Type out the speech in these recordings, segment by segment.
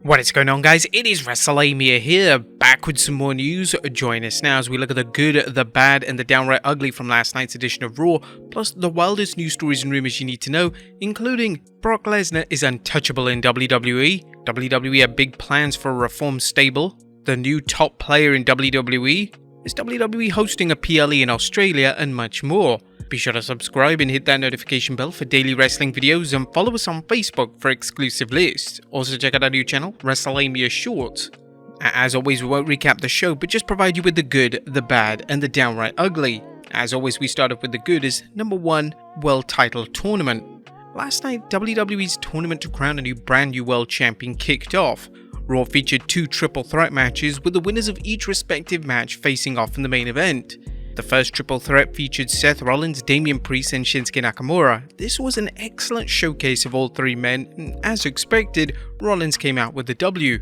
What is going on, guys? It is Wrestlelamia here, back with some more news. Join us now as we look at the good, the bad, and the downright ugly from last night's edition of Raw, plus the wildest news stories and rumors you need to know, including Brock Lesnar is untouchable in WWE, WWE have big plans for a reformed stable, the new top player in WWE, is WWE hosting a PLE in Australia, and much more. Be sure to subscribe and hit that notification bell for daily wrestling videos, and follow us on Facebook for exclusive lists. Also check out our new channel, Wrestlelamia Shorts. As always, we won't recap the show, but just provide you with the good, the bad, and the downright ugly. As always, we start off with the good is number 1, World Title Tournament. Last night, WWE's tournament to crown a brand new world champion kicked off. Raw featured 2 triple threat matches with the winners of each respective match facing off in the main event. The first triple threat featured Seth Rollins, Damian Priest, and Shinsuke Nakamura. This was an excellent showcase of all 3 men, and as expected, Rollins came out with the W.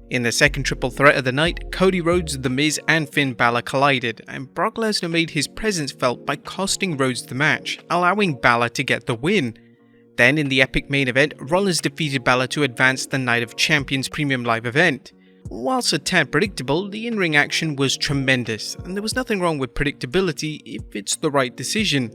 In the second triple threat of the night, Cody Rhodes, The Miz, and Finn Balor collided, and Brock Lesnar made his presence felt by costing Rhodes the match, allowing Balor to get the win. Then in the epic main event, Rollins defeated Balor to advance the Night of Champions Premium Live event. Whilst a tad predictable, the in-ring action was tremendous, and there was nothing wrong with predictability if it's the right decision.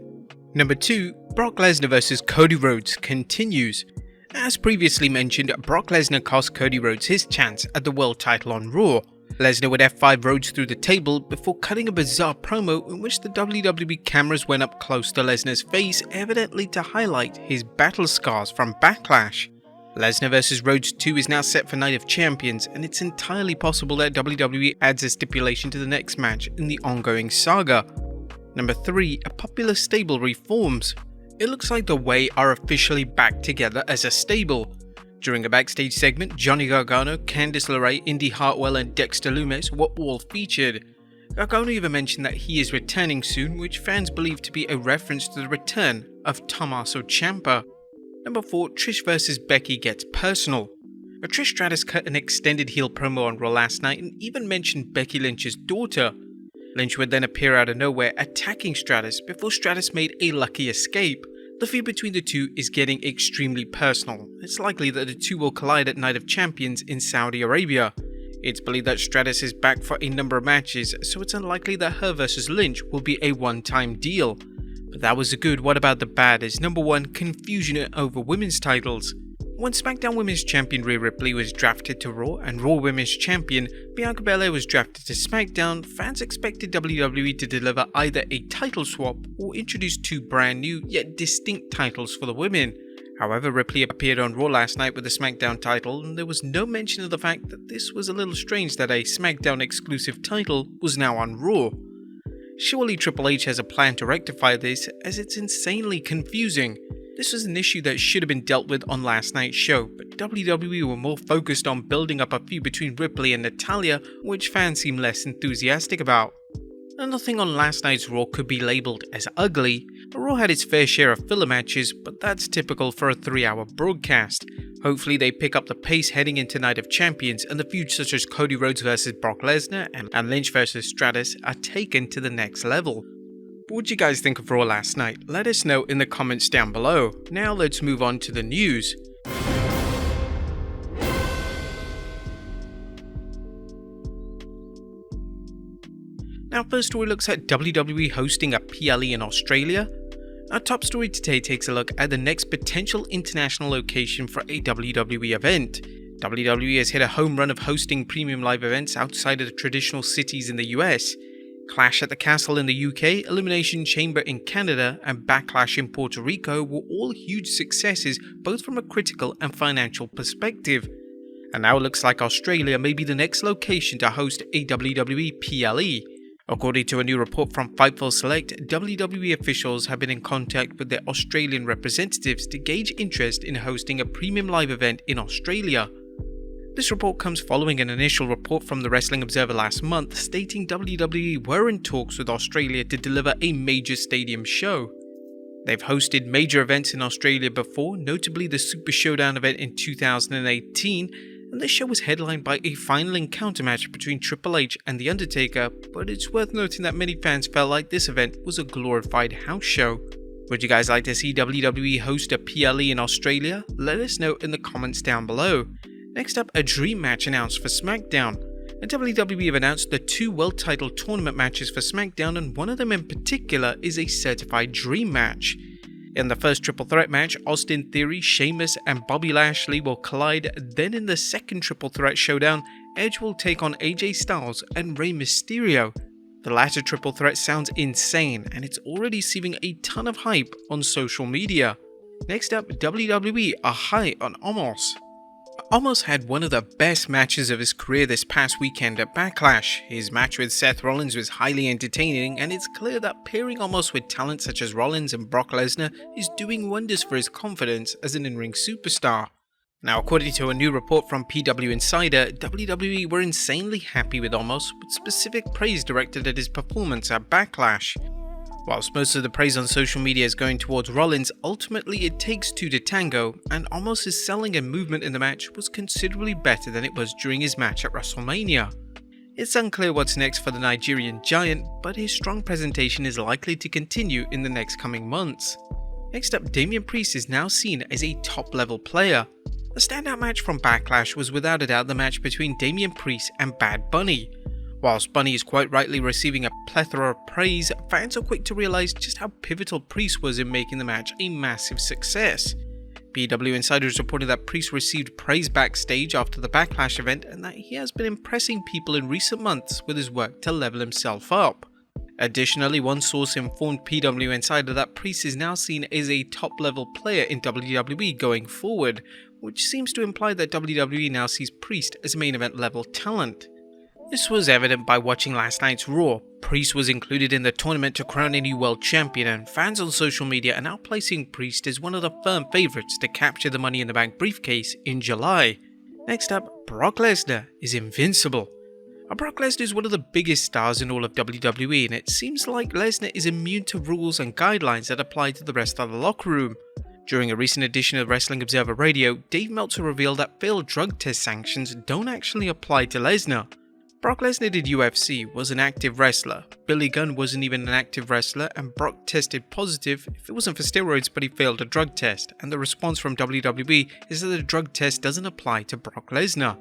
Number 2, Brock Lesnar vs Cody Rhodes continues. As previously mentioned, Brock Lesnar cost Cody Rhodes his chance at the world title on Raw. Lesnar would F5 Rhodes through the table before cutting a bizarre promo in which the WWE cameras went up close to Lesnar's face, evidently to highlight his battle scars from Backlash. Lesnar vs Rhodes 2 is now set for Night of Champions, and it's entirely possible that WWE adds a stipulation to the next match in the ongoing saga. Number 3, a popular stable reforms. It looks like the Way are officially back together as a stable. During a backstage segment, Johnny Gargano, Candice LeRae, Indy Hartwell, and Dexter Lumis were all featured. Gargano even mentioned that he is returning soon, which fans believe to be a reference to the return of Tommaso Ciampa. Number 4, Trish vs Becky gets personal. Trish Stratus cut an extended heel promo on Raw last night and even mentioned Becky Lynch's daughter. Lynch would then appear out of nowhere attacking Stratus before Stratus made a lucky escape. The feud between the two is getting extremely personal. It's likely that the two will collide at Night of Champions in Saudi Arabia. It's believed that Stratus is back for a number of matches, so it's unlikely that her vs Lynch will be a one-time deal. But that was the good. What about the bad? Is number 1, confusion over women's titles. When SmackDown Women's Champion Rhea Ripley was drafted to Raw and Raw Women's Champion Bianca Belair was drafted to SmackDown, fans expected WWE to deliver either a title swap or introduce 2 brand new yet distinct titles for the women. However, Ripley appeared on Raw last night with the SmackDown title, and there was no mention of the fact that this was a little strange that a SmackDown exclusive title was now on Raw. Surely Triple H has a plan to rectify this, as it's insanely confusing. This was an issue that should have been dealt with on last night's show, but WWE were more focused on building up a feud between Ripley and Natalya, which fans seem less enthusiastic about. Nothing on last night's Raw could be labelled as ugly. Raw had its fair share of filler matches, but that's typical for a 3-hour broadcast. Hopefully they pick up the pace heading into Night of Champions, and the feuds such as Cody Rhodes vs Brock Lesnar and Lynch vs Stratus are taken to the next level. What did you guys think of Raw last night? Let us know in the comments down below. Now let's move on to the news. Now first story looks at WWE hosting a PLE in Australia. Our top story today takes a look at the next potential international location for a WWE event. WWE has hit a home run of hosting premium live events outside of the traditional cities in the US. Clash at the Castle in the UK, Elimination Chamber in Canada, and Backlash in Puerto Rico were all huge successes both from a critical and financial perspective. And now it looks like Australia may be the next location to host a WWE PLE. According to a new report from Fightful Select, WWE officials have been in contact with their Australian representatives to gauge interest in hosting a premium live event in Australia. This report comes following an initial report from the Wrestling Observer last month stating WWE were in talks with Australia to deliver a major stadium show. They've hosted major events in Australia before, notably the Super Showdown event in 2018, and this show was headlined by a final encounter match between Triple H and The Undertaker, but it's worth noting that many fans felt like this event was a glorified house show. Would you guys like to see WWE host a PLE in Australia? Let us know in the comments down below. Next up, a dream match announced for Smackdown. And WWE have announced the 2 world title tournament matches for Smackdown, and one of them in particular is a certified dream match. In the first triple threat match, Austin Theory, Sheamus and Bobby Lashley will collide. Then in the second triple threat showdown, Edge will take on AJ Styles and Rey Mysterio. The latter triple threat sounds insane, and it's already receiving a ton of hype on social media. Next up, WWE High On Omos. Omos had one of the best matches of his career this past weekend at Backlash. His match with Seth Rollins was highly entertaining, and it's clear that pairing Omos with talent such as Rollins and Brock Lesnar is doing wonders for his confidence as an in-ring superstar. Now, according to a new report from PW Insider, WWE were insanely happy with Omos, with specific praise directed at his performance at Backlash. Whilst most of the praise on social media is going towards Rollins, ultimately it takes 2 to tango, and Omos' selling and movement in the match was considerably better than it was during his match at Wrestlemania. It's unclear what's next for the Nigerian giant, but his strong presentation is likely to continue in the next coming months. Next up, Damian Priest is now seen as a top-level player. The standout match from Backlash was without a doubt the match between Damian Priest and Bad Bunny. Whilst Bunny is quite rightly receiving a plethora of praise, fans are quick to realise just how pivotal Priest was in making the match a massive success. PW Insider is reporting that Priest received praise backstage after the Backlash event, and that he has been impressing people in recent months with his work to level himself up. Additionally, one source informed PW Insider that Priest is now seen as a top-level player in WWE going forward, which seems to imply that WWE now sees Priest as main event level talent. This was evident by watching last night's Raw. Priest was included in the tournament to crown a new world champion, and fans on social media are now placing Priest as one of the firm favourites to capture the Money in the Bank briefcase in July. Next up, Brock Lesnar is invincible. Brock Lesnar is one of the biggest stars in all of WWE, and it seems like Lesnar is immune to rules and guidelines that apply to the rest of the locker room. During a recent edition of Wrestling Observer Radio, Dave Meltzer revealed that failed drug test sanctions don't actually apply to Lesnar. Brock Lesnar did UFC, was an active wrestler. Billy Gunn wasn't even an active wrestler, and Brock tested positive if it wasn't for steroids, but he failed a drug test, and the response from WWE is that the drug test doesn't apply to Brock Lesnar.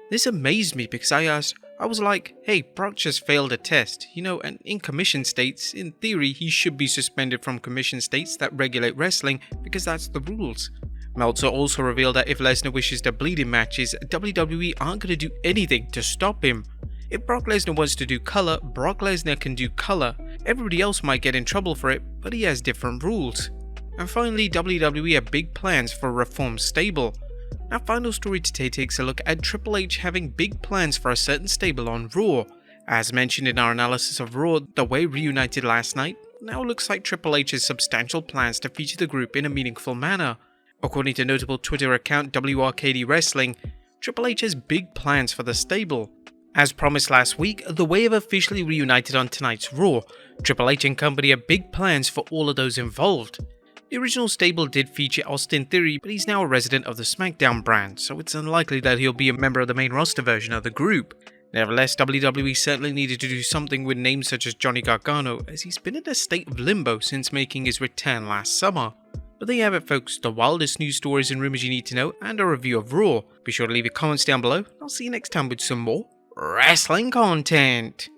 This amazed me because I was like, hey, Brock just failed a test, and in commission states, in theory, he should be suspended from commission states that regulate wrestling because that's the rules. Meltzer also revealed that if Lesnar wishes to bleed in matches, WWE aren't going to do anything to stop him. If Brock Lesnar wants to do color, Brock Lesnar can do color. Everybody else might get in trouble for it, but he has different rules. And finally, WWE have big plans for a reformed stable. Our final story today takes a look at Triple H having big plans for a certain stable on Raw. As mentioned in our analysis of Raw, the way reunited last night, now looks like Triple H has substantial plans to feature the group in a meaningful manner. According to notable Twitter account WRKD Wrestling, Triple H has big plans for the stable. As promised last week, the Way have officially reunited on tonight's Raw. Triple H and company have big plans for all of those involved. The original stable did feature Austin Theory, but he's now a resident of the Smackdown brand, so it's unlikely that he'll be a member of the main roster version of the group. Nevertheless, WWE certainly needed to do something with names such as Johnny Gargano, as he's been in a state of limbo since making his return last summer. But there you have it, folks, the wildest news stories and rumors you need to know, and a review of Raw. Be sure to leave your comments down below, and I'll see you next time with some more wrestling content.